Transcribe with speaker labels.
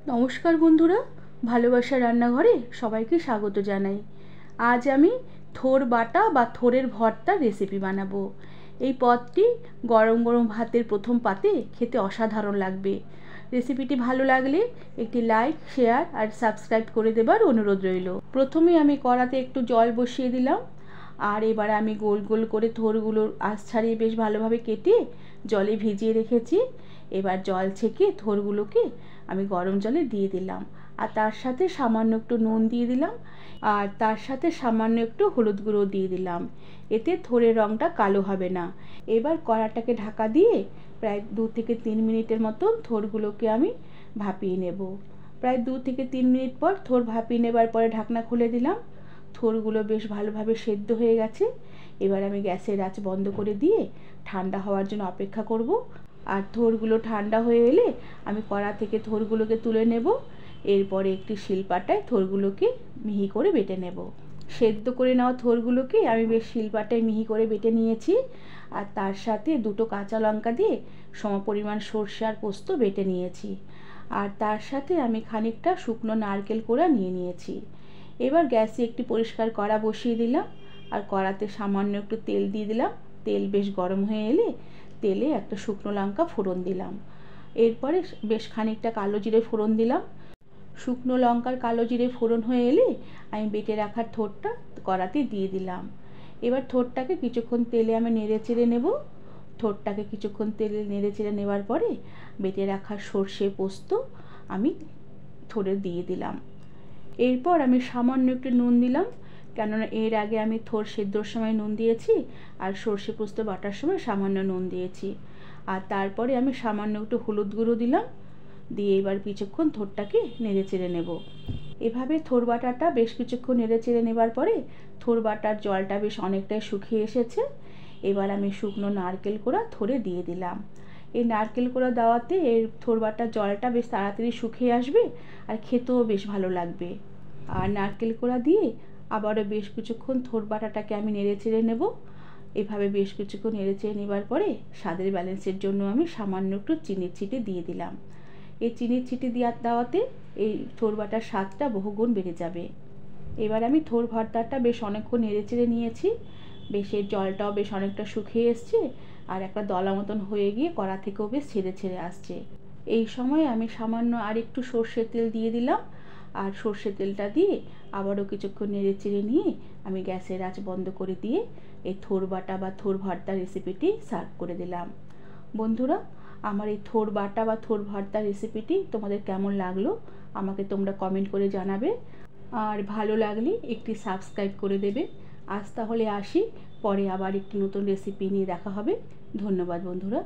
Speaker 1: নমস্কার বন্ধুরা, ভালোবাসা রান্নাঘরে সবাইকে স্বাগত জানাই। আজ আমি থোর বাটা বা থোরের ভর্তার রেসিপি বানাবো। এই পদটি গরম গরম ভাতের প্রথম পাতে খেতে অসাধারণ লাগবে। রেসিপিটি ভালো লাগলে একটি লাইক, শেয়ার আর সাবস্ক্রাইব করে দেবার অনুরোধ রইল। প্রথমে আমি কড়াতে একটু জল বসিয়ে দিলাম, আর এবার আমি গোল গোল করে থোরগুলোর আঁশ ছাড়িয়ে বেশ ভালোভাবে কেটে জলে ভিজিয়ে রেখেছি। এবার জল ছেঁকে থোরগুলোকে আমি গরম জলে দিয়ে দিলাম, আর তার সাথে সামান্য একটু নুন দিয়ে দিলাম, আর তার সাথে সামান্য একটু হলুদ গুঁড়ো দিয়ে দিলাম। এতে থোরের রঙটা কালো হবে না। এবার কড়াটাকে ঢাকা দিয়ে প্রায় 2 থেকে 3 মিনিটের মতন থোরগুলোকে আমি ভাপিয়ে নেব। প্রায় 2 থেকে 3 মিনিট পর থোর ভাপিয়ে নেবার পরে ঢাকনা খুলে দিলাম। থোরগুলো বেশ ভালোভাবে সেদ্ধ হয়ে গেছে। এবার আমি গ্যাসের আঁচ বন্ধ করে দিয়ে ঠান্ডা হওয়ার জন্য অপেক্ষা করব। আর থোরগুলো ঠান্ডা হয়ে এলে আমি কড়া থেকে থোরগুলোকে তুলে নেব। এরপরে একটি শিলপাটায় থোরগুলোকে মিহি করে বেটে নেব। সেদ্ধ করে নেওয়া থোরগুলোকে আমি বেশ শিলপাটায় মিহি করে বেটে নিয়েছি, আর তার সাথে 2টো কাঁচা লঙ্কা দিয়ে সমপরিমাণ সর্ষে আর পোস্ত বেটে নিয়েছি, আর তার সাথে আমি খানিকটা শুকনো নারকেল কোড়া নিয়ে নিয়েছি। এবার গ্যাসে একটি পরিষ্কার কড়া বসিয়ে দিলাম, আর কড়াতে সামান্য একটু তেল দিয়ে দিলাম। তেল বেশ গরম হয়ে এলে তেলে একটা শুকনো লঙ্কা ফোড়ন দিলাম। এরপরে বেশ খানিকটা কালো জিরে ফোড়ন দিলাম। শুকনো লঙ্কার কালো জিরে ফোড়ন হয়ে এলে আমি বেটে রাখার থোরটা কড়াতে দিয়ে দিলাম। এবার থোরটাকে কিছুক্ষণ তেলে আমি নেড়ে চেড়ে নেব। থোরটাকে কিছুক্ষণ তেলে নেড়ে চেড়ে নেওয়ার পরে বেটে রাখার সর্ষে পোস্ত আমি থোরে দিয়ে দিলাম। এরপর আমি সামান্য একটু নুন দিলাম, কেননা এর আগে আমি থোর সেদ্ধর সময় নুন দিয়েছি, আর সর্ষে পোস্ত বাটার সময় সামান্য নুন দিয়েছি। আর তারপরে আমি সামান্য একটু হলুদ গুঁড়ো দিলাম, দিয়ে এবার কিছুক্ষণ থোরটাকে নেড়ে চেড়ে নেব। এভাবে থোর বাটাটা বেশ কিছুক্ষণ নেড়ে চেড়ে নেবার পরে থোর বাটার জলটা বেশ অনেকটাই শুকিয়ে এসেছে। এবার আমি শুকনো নারকেল কোড়া থোরে দিয়ে দিলাম। এই নারকেল কোড়া দেওয়াতে এর থোর বাটার জলটা বেশ তাড়াতাড়ি শুকিয়ে আসবে, আর খেতেও বেশ ভালো লাগবে। আর নারকেল কোড়া দিয়ে আবারও বেশ কিছুক্ষণ থোর বাটাটাকে আমি নেড়ে চেড়ে নেব। এভাবে বেশ কিছুক্ষণ নেড়ে চেড়ে নেবার পরে স্বাদের ব্যালেন্সের জন্য আমি সামান্য একটু চিনির ছিটে দিয়ে দিলাম। এই চিনির ছিটে দেওয়াতে এই থোর বাটার স্বাদটা বহুগুণ বেড়ে যাবে। এবার আমি থোর ভর্তাটা বেশ অনেকক্ষণ নেড়ে চেড়ে নিয়েছি। বেশ এর জলটাও বেশ অনেকটা শুকিয়ে এসছে, আর একটা দলা মতন হয়ে গিয়ে কড়া থেকেও বেশ ছেড়ে ছেড়ে আসছে। এই সময় আমি সামান্য আর একটু সর্ষের তেল দিয়ে দিলাম, আর সর্ষের তেলটা দিয়ে আবারও কিছুক্ষণ নেড়ে চেড়ে নিয়ে আমি গ্যাসের আঁচ বন্ধ করে দিয়ে এই থোর বাটা বা থোর ভর্তা রেসিপিটি সার্ভ করে দিলাম। বন্ধুরা, আমার এই থোর বাটা বা থোর ভর্তা রেসিপিটি তোমাদের কেমন লাগলো আমাকে তোমরা কমেন্ট করে জানাবে, আর ভালো লাগলে একটি সাবস্ক্রাইব করে দেবে। আজ তাহলে আসি, পরে আবার একটি নতুন রেসিপি নিয়ে দেখা হবে। ধন্যবাদ বন্ধুরা।